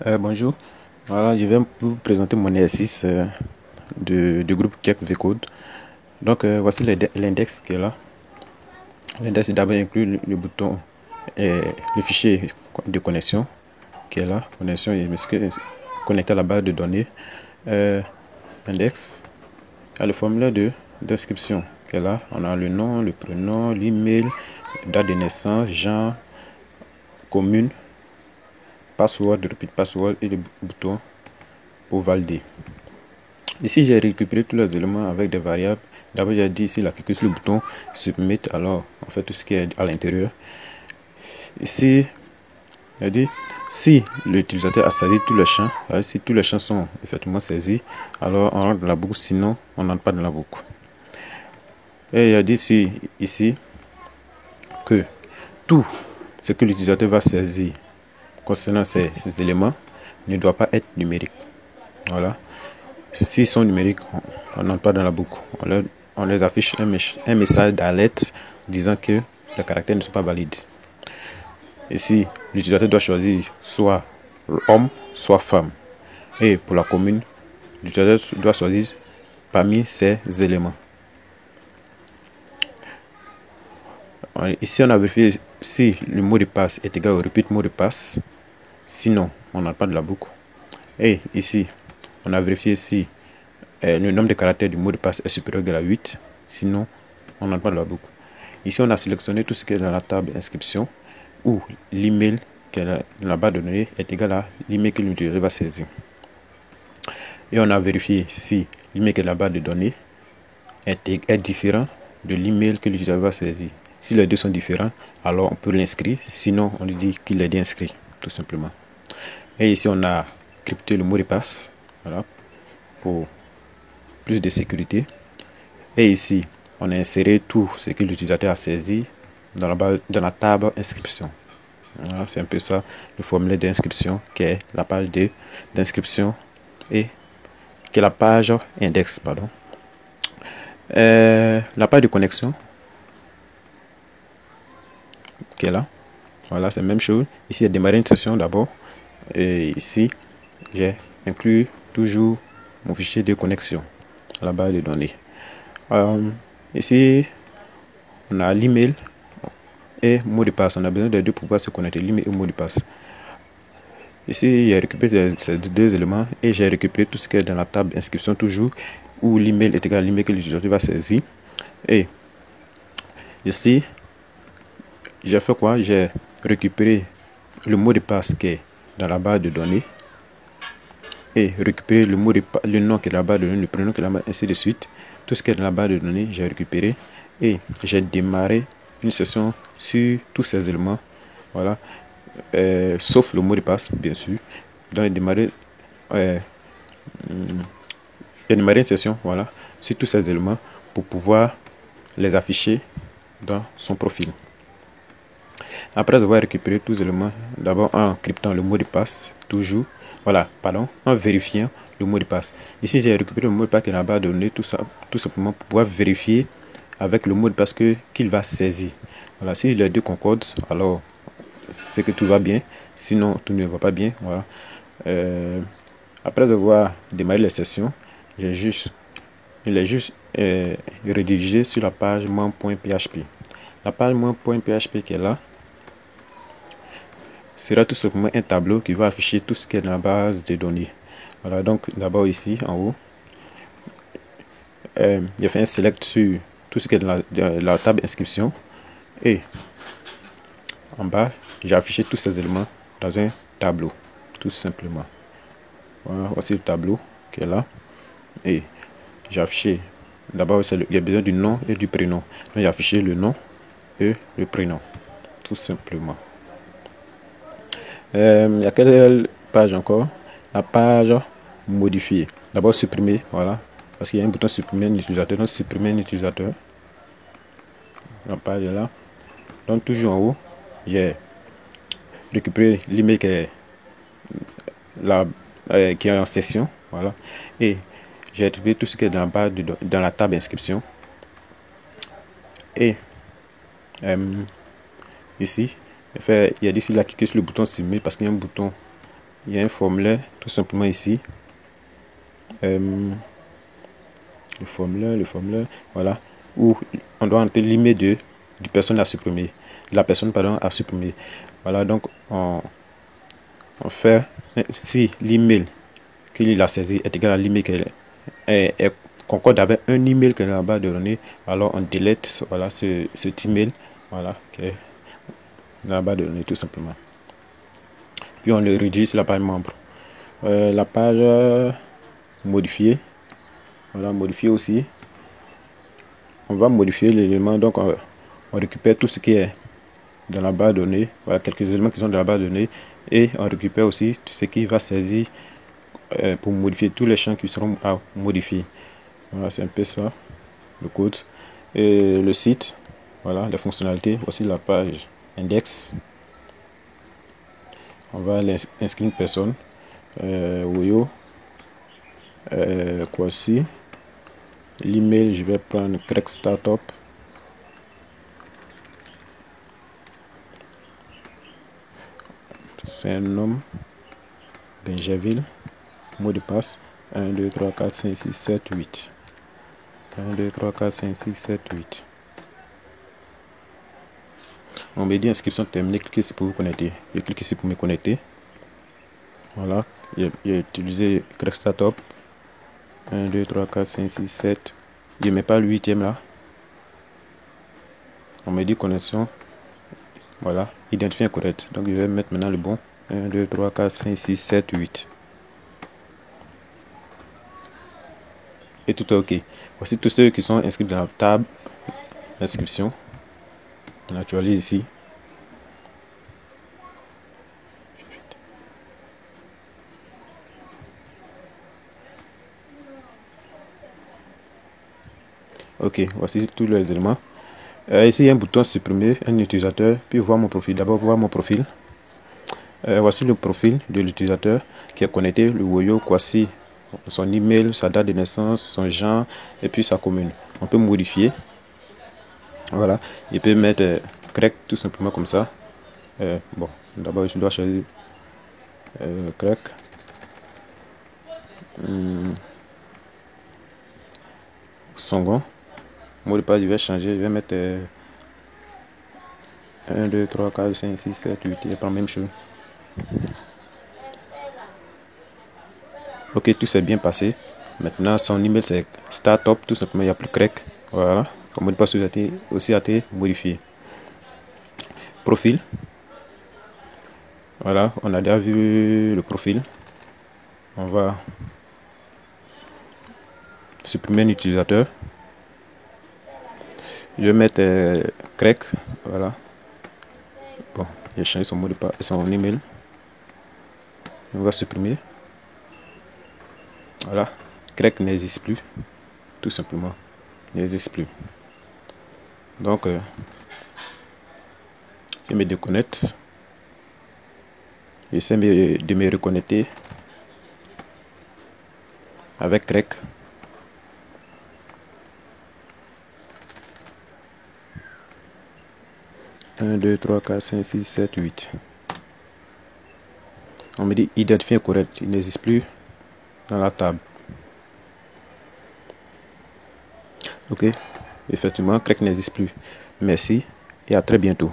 Bonjour, voilà, je vais vous présenter mon exercice du groupe Keep VCode. Donc, voici l'index qui est là. L'index d'abord inclut le bouton et le fichier de connexion qui est là. Connexion et connecté à la base de données. Index, il y a le formulaire d'inscription qui est là. On a le nom, le prénom, l'email, date de naissance, genre, commune, password, repeat password et le bouton pour valider. Ici, j'ai récupéré tous les éléments avec des variables. D'abord, j'ai dit ici, là, cliquez sur le bouton Submit. Alors, on fait tout ce qui est à l'intérieur. Ici, j'ai dit, si l'utilisateur a saisi tous les champs, si tous les champs sont effectivement saisis, alors on rentre dans la boucle, sinon, on n'entre pas dans la boucle. Et il a dit ici que tout ce que l'utilisateur va saisir concernant ces éléments ne doit pas être numérique. Voilà. S'ils sont numériques, on n'entre pas dans la boucle. On les affiche un message d'alerte disant que les caractères ne sont pas valides. Ici, l'utilisateur doit choisir soit homme, soit femme. Et pour la commune, l'utilisateur doit choisir parmi ces éléments. Ici, on a vérifié si le mot de passe est égal au repeat mot de passe. Sinon, on n'entre pas dans la boucle. Et ici, on a vérifié si le nombre de caractères du mot de passe est supérieur ou égal à 8. Sinon, on n'entre pas dans la boucle. Ici, on a sélectionné tout ce qui est dans la table inscription où l'email qui est dans la base de données est égal à l'email que l'utilisateur va saisir. Et on a vérifié si l'email qui est dans la base de données est différent de l'email que l'utilisateur va saisir. Si les deux sont différents, alors on peut l'inscrire. Sinon, on lui dit qu'il est inscrit, tout simplement. Et ici, on a crypté le mot de passe. Voilà, pour plus de sécurité. Et ici, on a inséré tout ce que l'utilisateur a saisi dans la table inscription. Voilà, c'est un peu ça le formulaire d'inscription qui est la page d'inscription et qui est la page index, pardon. La page de connexion qui est là. Voilà, c'est la même chose. Ici, il y a démarrer une session d'abord. Et ici, j'ai inclus toujours mon fichier de connexion à la base de données. Ici, on a l'email et mot de passe. On a besoin des deux pour pouvoir se connecter, l'email et mot de passe. Ici, j'ai récupéré ces deux éléments et j'ai récupéré tout ce qui est dans la table inscription toujours où l'email est égal à l'email que l'utilisateur va saisir. Et ici, j'ai fait quoi? J'ai récupéré le mot de passe qui est dans la base de données et récupérer le nom qui est dans la base de données, le prénom qui est dans la base, ainsi de suite. Tout ce qui est dans la base de données, j'ai récupéré et j'ai démarré une session sur tous ces éléments. Voilà. Sauf le mot de passe, bien sûr. Donc, j'ai démarré une session, voilà, sur tous ces éléments pour pouvoir les afficher dans son profil. Après avoir récupéré tous les éléments, d'abord en cryptant le mot de passe, toujours, en vérifiant le mot de passe. Ici, j'ai récupéré le mot de passe qui est dans la base de données, tout simplement pour pouvoir vérifier avec le mot de passe qu'il va saisir. Voilà, si les deux concordent, alors c'est que tout va bien, sinon tout ne va pas bien. Voilà. Après avoir démarré les sessions, il est juste redirigé sur la page membre.php. La page membre.php qui est là sera tout simplement un tableau qui va afficher tout ce qui est dans la base de données. Voilà, donc d'abord ici en haut, j'ai fait un select sur tout ce qui est dans la table inscription et en bas, j'ai affiché tous ces éléments dans un tableau, tout simplement. Voilà, voici le tableau qui est là et j'ai affiché d'abord il y a besoin du nom et du prénom. Donc j'ai affiché le nom et le prénom, tout simplement. Il y a quelle page encore? La page modifier. D'abord supprimer, voilà, parce qu'il y a un bouton supprimer un utilisateur. Donc supprimer un utilisateur. La page est là. Donc toujours en haut, j'ai récupéré l'email qui est en session, voilà, et j'ai récupéré tout ce qui est dans la table inscription. Et ici, il y a ici là cliquer sur le bouton submit parce qu'il y a un bouton il y a un formulaire tout simplement ici. Le formulaire, voilà, où on doit entrer l'email de la personne pardon à supprimer. Voilà, donc on fait, si l'email qu'il a saisi est égal à l'email est concorde avec un email que la base de données, alors on delete voilà cet email, voilà, qui est dans la base de données tout simplement. Puis on le rédige sur la page membre. La page modifier, voilà, modifier aussi. On va modifier l'élément, donc on récupère tout ce qui est dans la base de données, voilà quelques éléments qui sont dans la base de données, et on récupère aussi tout ce qui va saisir pour modifier tous les champs qui seront à modifier. Voilà, c'est un peu ça le code. Et le site, voilà les fonctionnalités, voici la page index. On va inscrire une personne, Woyo, Kwasi. L'email, je vais prendre Craig Startup. C'est un homme, Benjaville. Mot de passe 1, 2, 3, 4, 5, 6, 7, 8. 1, 2, 3, 4, 5, 6, 7, 8. On me dit inscription terminée, cliquez ici pour vous connecter. Je clique ici pour me connecter. Voilà, j'ai utilisé Craig Startup. 1, 2, 3, 4, 5, 6, 7. Je ne mets pas le 8e là. On me dit connexion. Voilà, identifié incorrect. Donc je vais mettre maintenant le bon. 1, 2, 3, 4, 5, 6, 7, 8. Et tout est OK. Voici tous ceux qui sont inscrits dans la table d'inscription. On actualise ici. OK, voici tous les éléments. Ici, il y a un bouton supprimer un utilisateur, puis voir mon profil. D'abord, voir mon profil. Voici le profil de l'utilisateur qui est connecté, le Woyo Kwasi, son email, sa date de naissance, son genre et puis sa commune. On peut modifier. Voilà, il peut mettre Craig tout simplement comme ça. Bon, d'abord je dois choisir Craig. Songon. Mot de passe, je vais changer, je vais mettre 1, 2, 3, 4, 5, 6, 7, 8, je prends la même chose. OK, tout s'est bien passé. Maintenant, son email c'est startup, tout simplement, il n'y a plus Craig. Voilà, comme mot de passe aussi a été modifié. Profil. Voilà, on a déjà vu le profil. On va supprimer un utilisateur. Je vais mettre Craig. Voilà. Bon, j'ai changé son mot de passe, son email. On va supprimer. Voilà, Craig n'existe plus, tout simplement, n'existe plus. Donc, je me déconnecte. J'essaie de me reconnecter avec Craig. Un, 2, 3, 4, 5, 6, 7, 8. On me dit identifié incorrect, il n'existe plus dans la table. OK, effectivement, Craig n'existe plus. Merci et à très bientôt.